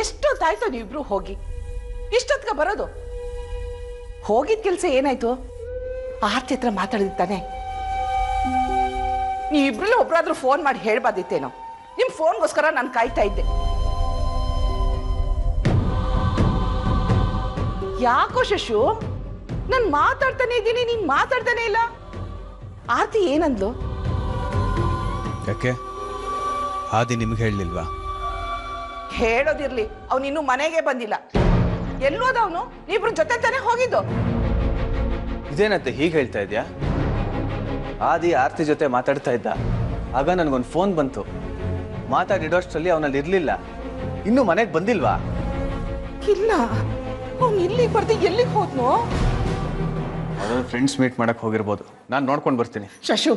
ಎಷ್ಟೊತ್ತಾಯ್ತು ನೀವಿಬ್ರು ಹೋಗಿ? ಇಷ್ಟೊತ್ತಿಗೆ ಬರೋದು? ಹೋಗಿದ್ ಕೆಲಸ ಏನಾಯ್ತು? ಆರ್ತಿ ಹತ್ರ ಮಾತಾಡಿದ್ದಾನೆ. ನೀವಿಬ್ರಲ್ಲಿ ಒಬ್ರಾದ್ರೂ ಫೋನ್ ಮಾಡಿ ಹೇಳ್ಬಾರ್ದಿತ್ತೇನೋ? ನಿಮ್ ಫೋನ್ಗೋಸ್ಕರ ನಾನು ಕಾಯ್ತಾ ಇದ್ದೆ. ಯಾಕೋ ಶಶು, ನಾನು ಮಾತಾಡ್ತಾನೆ ಇದ್ದೀನಿ, ನೀನ್ ಮಾತಾಡ್ತಾನೆ ಇಲ್ಲ. ಆರ್ತಿ ಏನಂದ್ಲು? ಯಾಕೆ ಆದಿ ನಿಮ್ಗೆ ಹೇಳಲಿಲ್ವಾ? ಹೇಳೋದಿರ್ಲಿ, ಅವನಿನ್ನೂ ಮನೆಗೆ ಬಂದಿಲ್ಲ. ಎಲ್ಲೋದವನು? ನೀಬ್ರು ಜೊತೆ ತಾನೇ ಹೋಗಿದ್ದು. ಇದೇನಂತೆ ಹೀಗೆ ಹೇಳ್ತಾ ಇದ್ಯಾ? ಆದಿ ಆರ್ತಿ ಜೊತೆ ಮಾತಾಡ್ತಾ ಇದ್ದ. ಆಗ ನನಗೊಂದು ಫೋನ್ ಬಂತು. ಮಾತಾಡಿಡೋಷ್ಟರಲ್ಲಿ ಅವನಲ್ಲಿ ಇರ್ಲಿಲ್ಲ. ಇನ್ನೂ ಮನೆಗೆ ಬಂದಿಲ್ವಾ? ಇಲ್ಲ, ಅವ್ನು ಇಲ್ಲಿಗೆ ಬರ್ದಿ ಎಲ್ಲಿಗೆ ಹೋದ್ನು? ಅವ್ರ ಫ್ರೆಂಡ್ಸ್ ಮೀಟ್ ಮಾಡಕ್ ಹೋಗಿರ್ಬೋದು. ನಾನು ನೋಡ್ಕೊಂಡು ಬರ್ತೀನಿ. ಶಶು,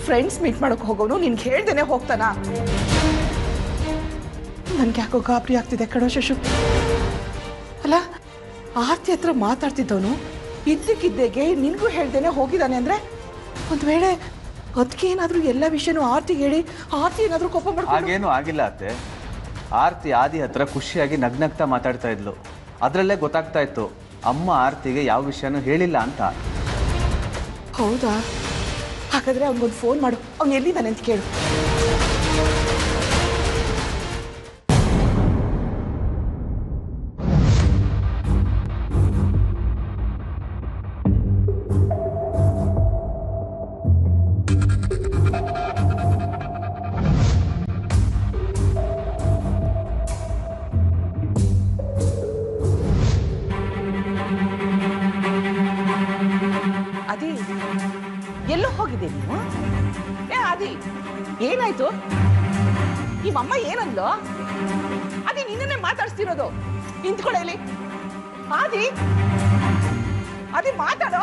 ಫ್ರೆಂಡ್ಸ್ ಮೀಟ್ ಮಾಡಕ್ ಹೋಗೋನು ನಿನ್ಗೆ ಹೇಳ್ದೇನೆ ಹೋಗ್ತಾನ? ನನ್ಗೆ ಯಾಕೋ ಗಾಬರಿ ಆಗ್ತಿದೆ ಕಣೋ ಶಶು. ಅಲ್ಲ, ಆರ್ತಿ ಹತ್ರ ಮಾತಾಡ್ತಿದ್ದವನು ಇದ್ದಕ್ಕಿದ್ದೆಗೆ ನಿನ್ಗೂ ಹೇಳ್ದೇನೆ ಹೋಗಿದ್ದಾನೆ ಅಂದ್ರೆ, ಒಂದ್ ವೇಳೆ ಅದಕ್ಕೆ ಏನಾದ್ರೂ ಎಲ್ಲ ವಿಷಯನೂ ಆರ್ತಿಗೆ ಹೇಳಿ ಆರ್ತಿ ಏನಾದ್ರೂ ಕೋಪ ಮಾಡ್ಕೊಂಡು? ಹಾಗೇನು ಆಗಿಲ್ಲ ಅತ್ತೆ. ಆರ್ತಿ ಆದಿ ಹತ್ರ ಖುಷಿಯಾಗಿ ನಗ್ನಗ್ತಾ ಮಾತಾಡ್ತಾ ಇದ್ಲು. ಅದರಲ್ಲೇ ಗೊತ್ತಾಗ್ತಾ ಇತ್ತು ಅಮ್ಮ ಆರ್ತಿಗೆ ಯಾವ ವಿಷಯನೂ ಹೇಳಿಲ್ಲ ಅಂತ. ಹೌದಾ? ಹಾಗಾದ್ರೆ ಅವ್ನಿಗೊಂದು ಫೋನ್ ಮಾಡು, ಅವ್ನು ಎಲ್ಲಿದ್ದಾನೆ ಅಂತ ಕೇಳು. ಎಲ್ಲೋ ಹೋಗಿದೆ ನೀನು? ಏ ಆದಿ, ಏನಾಯ್ತು? ನಿಮ್ಮಮ್ಮ ಏನಂದ್ಲು? ಅದಿ ನಿನ್ನೇ ಮಾತಾಡ್ಸ್ತಿರೋದು. ನಿಂತ್ಕೊಳ್ಳ ಇಲ್ಲಿ. ಆದಿ, ಅದಿ ಮಾತಾಡೋ.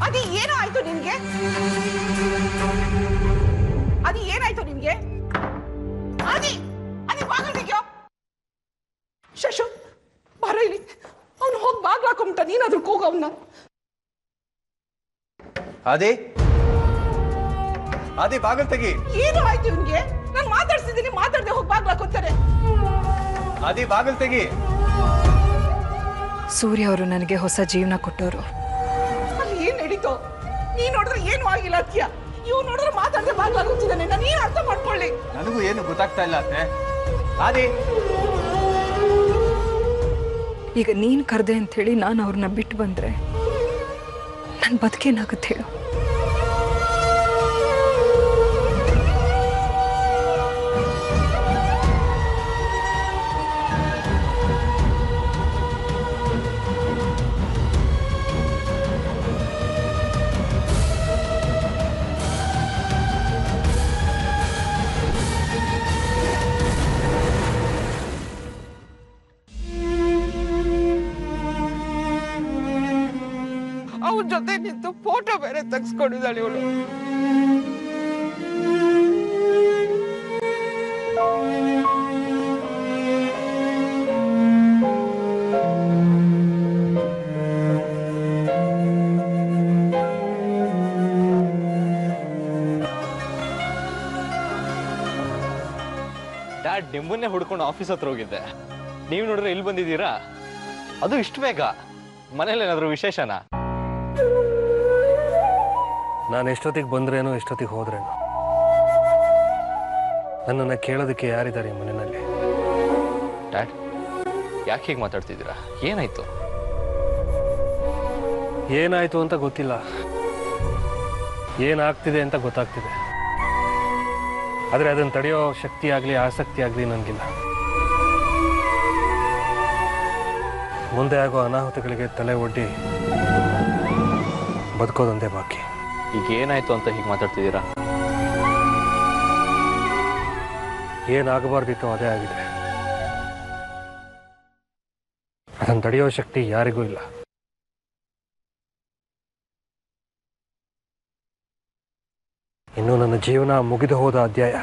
ಅದಿ ಏನೋ ಆಯ್ತು ನಿನ್ಗೆ? ಅದಿ ಏನಾಯ್ತು ನಿನ್ಗೆ? ಆದಿ, ಅದಿ ಬಾಗಿಲು ತೆಗಿಯೋ. ಶಶು, ಬರ ಇಲ್ಲಿ. ಅವನು ಹೋಗಿ ಬಾಗ್ಲು ಹಾಕೊಂಬಿಟ್ಟ, ನೀನಾದ್ರೂ ಕೂಗ ಅವನ್ನ. ಆದಿ, ಆದಿ ಬಾಗಿಲು ತೆಗಿ. ಏನು ಆಯ್ತು ಇವ್ನಿಗೆ? ನಾನು ಮಾತಾಡ್ಸಿದ್ದೀನಿ, ಮಾತಾಡದೆ ಹೋಗಿ ಬಾಗ್ಲು ಹಾಕೋತಾರೆ. ಆದಿ ಬಾಗಿಲು ತೆಗಿ. ಸೂರ್ಯ ಅವರು ನನಗೆ ಹೊಸ ಜೀವನ ಕೊಟ್ಟವರು. ಅಲ್ಲಿ ಏನ್ ನಡೀತೋ? ನೀ ನೋಡಿದ್ರೆ ಏನು ಆಗಿಲ್ಲ ಅತ್ಯ. ಇವ್ ನೋಡಿದ್ರೆ ಮಾತಾಡದೆ ಬಾಗ್ಲು ಹಾಕೋತಿದ್ದಾನೆ. ನಾನು ಏನ್ ಅರ್ಥ ಮಾಡ್ಕೊಳ್ಳಿ? ನನಗೂ ಏನು ಗೊತ್ತಾಗ್ತಾ ಇಲ್ಲ ಅತ್ತೆ. ಆದಿ, ಈಗ ನೀನ್ ಕರ್ದೆ ಅಂತ ಹೇಳಿ ನಾನು ಅವ್ರನ್ನ ಬಿಟ್ಟು ಬಂದ್ರೆ ನನ್ನ ಬದುಕೇನಾಗುತ್ತೆ ಹೇಳು? ಅವನ ಜೊತೆ ನಿಂತು ಫೋಟೋ ಬೇರೆ ತೆಗೆಸ್ಕೊಂಡಿದ್ದಾಳೆ ಇವಳು. ಡ್ಯಾಡ್, ನಿಮ್ಮನ್ನೇ ಹುಡ್ಕೊಂಡು ಆಫೀಸ್ ಹತ್ರ ಹೋಗಿದ್ದೆ. ನೀವು ನೋಡಿದ್ರೆ ಇಲ್ಲಿ ಬಂದಿದ್ದೀರಾ? ಅದು ಇಷ್ಟು ಬೇಗ? ಮನೇಲಿ ಏನಾದರೂ ವಿಶೇಷನಾ? ನಾನು ಎಷ್ಟೊತ್ತಿಗೆ ಬಂದ್ರೇನೋ ಎಷ್ಟೊತ್ತಿಗೆ ಹೋದ್ರೇನೋ, ನನ್ನನ್ನು ಕೇಳೋದಕ್ಕೆ ಯಾರಿದ್ದಾರೆ ಮನೆಯಲ್ಲಿ? ಡ್ಯಾಡ್, ಯಾಕೆ ಹೀಗೆ ಮಾತಾಡ್ತಿದ್ದೀರಾ? ಏನಾಯ್ತು? ಏನಾಯ್ತು ಅಂತ ಗೊತ್ತಿಲ್ಲ, ಏನಾಗ್ತಿದೆ ಅಂತ ಗೊತ್ತಾಗ್ತಿದೆ. ಆದರೆ ಅದನ್ನು ತಡೆಯೋ ಶಕ್ತಿ ಆಗಲಿ ಆಸಕ್ತಿ ಆಗಲಿ ನನಗಿಲ್ಲ. ಮುಂದೆ ಆಗೋ ಅನಾಹುತಗಳಿಗೆ ತಲೆ ಒಡ್ಡಿ ಬದುಕೋದೊಂದೇ ಬಾಕಿ. ಈಗ ಏನಾಯ್ತು ಅಂತ ಹೀಗೆ ಮಾತಾಡ್ತಿದ್ದೀರಾ? ಏನಾಗಬಾರ್ದಿತ್ತು ಅದೇ ಆಗಿದೆ. ಅದನ್ನು ತಡೆಯೋ ಶಕ್ತಿ ಯಾರಿಗೂ ಇಲ್ಲ. ಇನ್ನು ನನ್ನ ಜೀವನ ಮುಗಿದು ಹೋದ ಅಧ್ಯಾಯ.